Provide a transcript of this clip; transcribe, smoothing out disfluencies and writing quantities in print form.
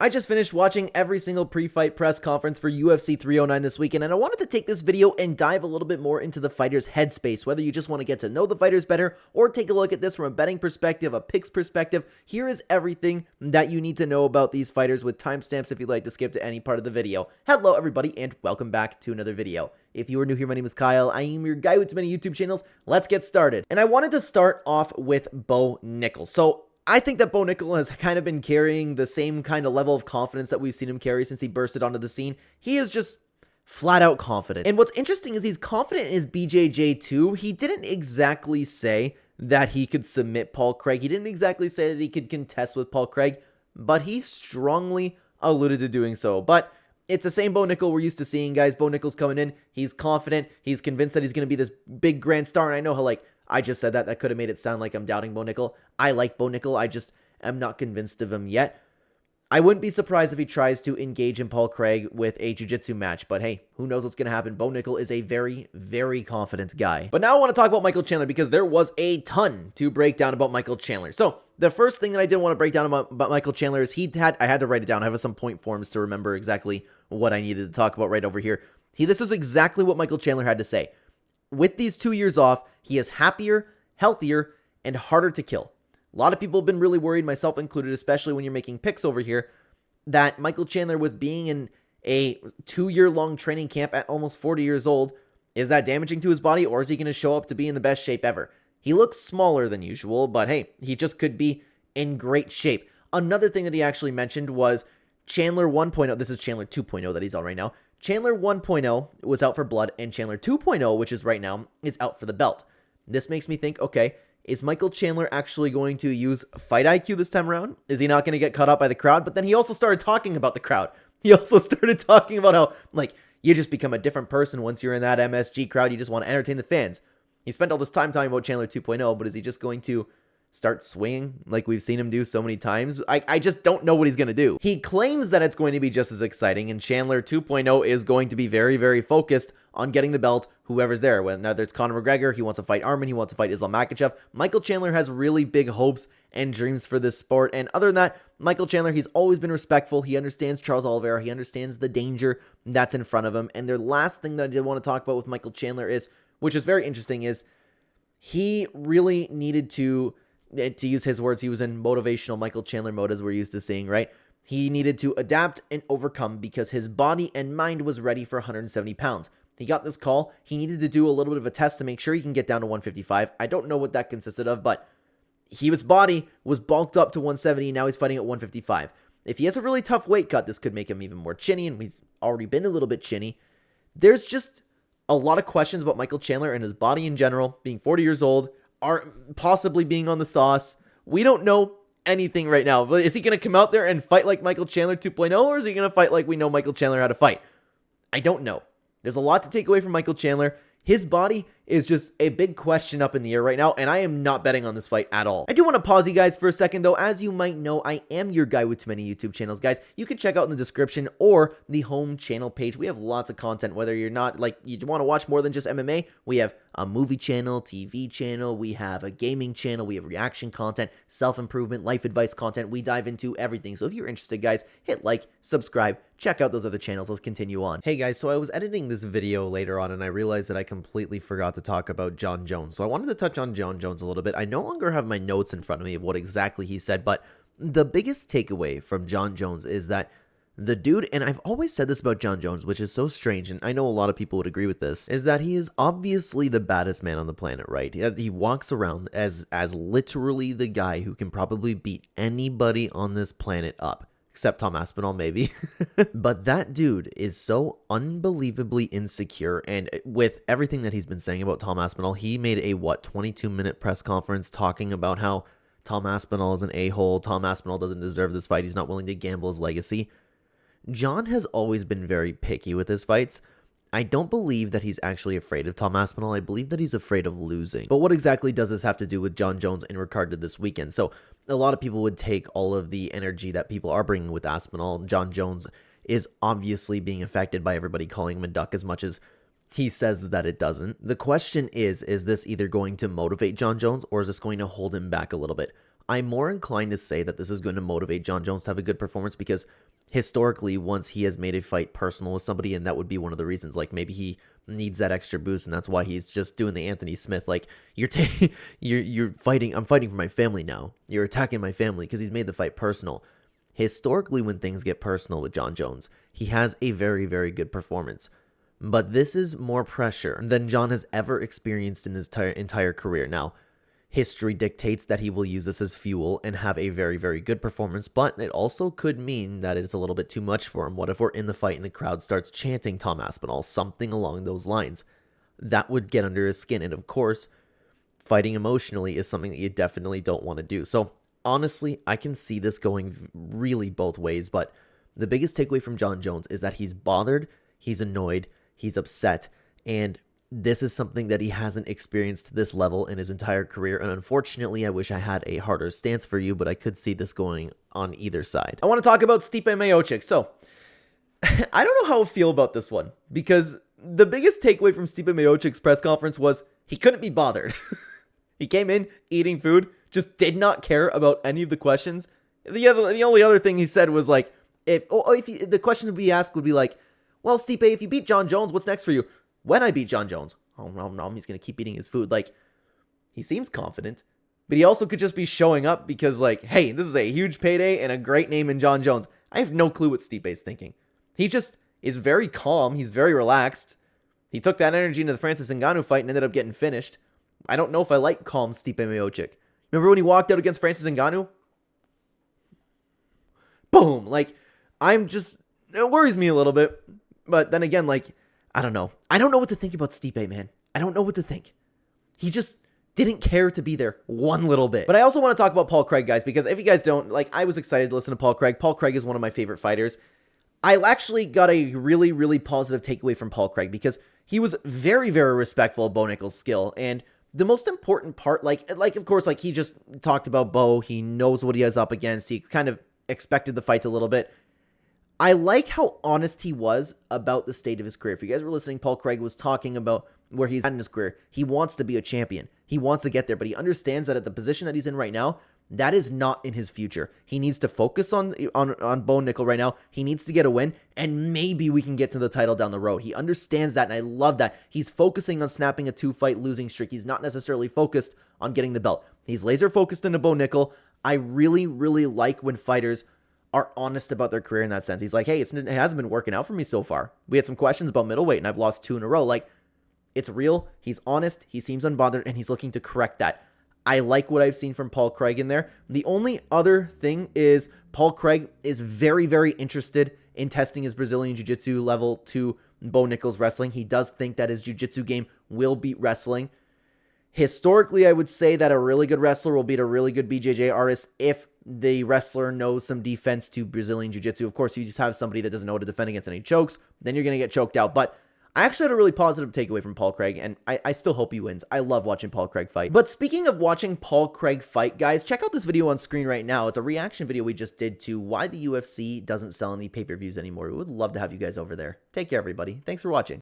I just finished watching every single pre-fight press conference for UFC 309 this weekend, and I wanted to take this video and dive a little bit more into the fighter's headspace. Whether you just want to get to know the fighters better or take a look at this from a betting perspective, a picks perspective, here is everything that you need to know about these fighters with timestamps if you'd like to skip to any part of the video. Hello everybody and welcome back to another video. If you are new here, my name is Kyle. I am your guy with many YouTube channels. Let's get started. And I wanted to start off with Bo Nickal. So I think that Bo Nickal has kind of been carrying the same kind of level of confidence that we've seen him carry since he bursted onto the scene. He is just flat out confident. And what's interesting is he's confident in his BJJ too. He didn't exactly say that he could submit Paul Craig. He didn't exactly say that he could contest with Paul Craig, but he strongly alluded to doing so. But it's the same Bo Nickal we're used to seeing, guys. Bo Nickal's coming in. He's confident. He's convinced that he's going to be this big grand star. And I know how, I just said that. That could have made it sound like I'm doubting Bo Nickal. I like Bo Nickal. I just am not convinced of him yet. I wouldn't be surprised if he tries to engage in Paul Craig with a jiu-jitsu match. But hey, who knows what's going to happen. Bo Nickal is a very, very confident guy. But now I want to talk about Michael Chandler because there was a ton to break down about Michael Chandler. So the first thing that I did want to break down about Michael Chandler is I had to write it down. I have some point forms to remember exactly what I needed to talk about right over here. This is exactly what Michael Chandler had to say. With these 2 years off, he is happier, healthier, and harder to kill. A lot of people have been really worried, myself included, especially when you're making picks over here, that Michael Chandler, with being in a 2-year-long training camp at almost 40 years old, is that damaging to his body, or is he going to show up to be in the best shape ever? He looks smaller than usual, but hey, he just could be in great shape. Another thing that he actually mentioned was Chandler 1.0. This is Chandler 2.0 that he's on right now. Chandler 1.0 was out for blood, and Chandler 2.0, which is right now, is out for the belt. This makes me think, okay, is Michael Chandler actually going to use fight IQ this time around? Is he not going to get caught up by the crowd? But then he also started talking about the crowd. He also started talking about how, you just become a different person once you're in that MSG crowd. You just want to entertain the fans. He spent all this time talking about Chandler 2.0, but is he just going to start swinging like we've seen him do so many times? I just don't know what he's going to do. He claims that it's going to be just as exciting, and Chandler 2.0 is going to be very, very focused on getting the belt, whoever's there. Whether it's Conor McGregor, he wants to fight Arman, he wants to fight Islam Makhachev. Michael Chandler has really big hopes and dreams for this sport, and other than that, Michael Chandler, he's always been respectful. He understands Charles Oliveira. He understands the danger that's in front of him. And the last thing that I did want to talk about with Michael Chandler is, which is very interesting, is he really needed to use his words, he was in motivational Michael Chandler mode, as we're used to seeing, right? He needed to adapt and overcome because his body and mind was ready for 170 pounds. He got this call. He needed to do a little bit of a test to make sure he can get down to 155. I don't know what that consisted of, but his body was bulked up to 170. Now he's fighting at 155. If he has a really tough weight cut, this could make him even more chinny, and he's already been a little bit chinny. There's just a lot of questions about Michael Chandler and his body in general, being 40 years old, are possibly being on the sauce. We don't know anything right now. But is he going to come out there and fight like Michael Chandler 2.0, or is he going to fight like we know Michael Chandler how to fight? I don't know. There's a lot to take away from Michael Chandler. His body is just a big question up in the air right now, and I am not betting on this fight at all. I do want to pause you guys for a second, though. As you might know, I am your guy with too many YouTube channels, guys. You can check out in the description or the home channel page. We have lots of content, whether you're not, you want to watch more than just MMA. We have a movie channel, TV channel, we have a gaming channel, we have reaction content, self-improvement, life advice content. We dive into everything. So if you're interested, guys, hit like, subscribe, check out those other channels. Let's continue on. Hey guys, so I was editing this video later on and I realized that I completely forgot to talk about Jon Jones. So I wanted to touch on Jon Jones a little bit. I no longer have my notes in front of me of what exactly he said, but the biggest takeaway from Jon Jones is that the dude, and I've always said this about Jon Jones, which is so strange, and I know a lot of people would agree with this, is that he is obviously the baddest man on the planet, right? He walks around as literally the guy who can probably beat anybody on this planet up. Except Tom Aspinall, maybe. But that dude is so unbelievably insecure, and with everything that he's been saying about Tom Aspinall, he made a, 22-minute press conference talking about how Tom Aspinall is an a-hole, Tom Aspinall doesn't deserve this fight, he's not willing to gamble his legacy. Jon has always been very picky with his fights. I don't believe that he's actually afraid of Tom Aspinall. I believe that he's afraid of losing. But what exactly does this have to do with Jon Jones in regard to this weekend? So a lot of people would take all of the energy that people are bringing with Aspinall. Jon Jones is obviously being affected by everybody calling him a duck as much as he says that it doesn't. The question is this either going to motivate Jon Jones or is this going to hold him back a little bit? I'm more inclined to say that this is going to motivate Jon Jones to have a good performance because historically, once he has made a fight personal with somebody, and that would be one of the reasons, like maybe he needs that extra boost, and that's why he's just doing the Anthony Smith, like you're fighting, I'm fighting for my family now. You're attacking my family because he's made the fight personal. Historically, when things get personal with Jon Jones, he has a very, very good performance. But this is more pressure than Jon has ever experienced in his entire career. Now, history dictates that he will use this as fuel and have a very, very good performance, but it also could mean that it's a little bit too much for him. What if we're in the fight and the crowd starts chanting Tom Aspinall, something along those lines? That would get under his skin, and of course, fighting emotionally is something that you definitely don't want to do. So, honestly, I can see this going really both ways, but the biggest takeaway from Jon Jones is that he's bothered, he's annoyed, he's upset, and this is something that he hasn't experienced to this level in his entire career, and unfortunately, I wish I had a harder stance for you, but I could see this going on either side. I want to talk about Stipe Miocic. So, I don't know how I feel about this one, because the biggest takeaway from Stipe Miocic's press conference was he couldn't be bothered. He came in, eating food, just did not care about any of the questions. The only other thing he said was like, the questions would be asked would be like, well, Stipe, if you beat Jon Jones, what's next for you? When I beat Jon Jones, oh no, he's going to keep eating his food. Like, he seems confident, but he also could just be showing up because, like, hey, this is a huge payday and a great name in Jon Jones. I have no clue what Stipe's thinking. He just is very calm. He's very relaxed. He took that energy into the Francis Ngannou fight and ended up getting finished. I don't know if I like calm Stipe Miocic. Remember when he walked out against Francis Ngannou? Boom! Like, it worries me a little bit. But then again, like, I don't know. I don't know what to think about Stipe, man. I don't know what to think. He just didn't care to be there one little bit. But I also want to talk about Paul Craig, guys, because if you guys don't, like, I was excited to listen to Paul Craig. Paul Craig is one of my favorite fighters. I actually got a really, really positive takeaway from Paul Craig because he was very, very respectful of Bo Nickal's skill. And the most important part, like of course, like, he just talked about Bo. He knows what he is up against. He kind of expected the fight a little bit. I like how honest he was about the state of his career. If you guys were listening, Paul Craig was talking about where he's at in his career. He wants to be a champion. He wants to get there, but he understands that at the position that he's in right now, that is not in his future. He needs to focus on Bo Nickal right now. He needs to get a win, and maybe we can get to the title down the road. He understands that, and I love that. He's focusing on snapping a 2-fight losing streak. He's not necessarily focused on getting the belt. He's laser focused into Bo Nickal. I really, really like when fighters are honest about their career in that sense. He's like, hey, it hasn't been working out for me so far. We had some questions about middleweight, and I've lost 2 in a row. Like, it's real. He's honest. He seems unbothered, and he's looking to correct that. I like what I've seen from Paul Craig in there. The only other thing is Paul Craig is very, very interested in testing his Brazilian Jiu-Jitsu level to Bo Nickal's wrestling. He does think that his Jiu-Jitsu game will beat wrestling. Historically, I would say that a really good wrestler will beat a really good BJJ artist if the wrestler knows some defense to Brazilian Jiu-Jitsu. Of course, if you just have somebody that doesn't know how to defend against any chokes, then you're going to get choked out. But I actually had a really positive takeaway from Paul Craig, and I still hope he wins. I love watching Paul Craig fight. But speaking of watching Paul Craig fight, guys, check out this video on screen right now. It's a reaction video we just did to why the UFC doesn't sell any pay-per-views anymore. We would love to have you guys over there. Take care, everybody. Thanks for watching.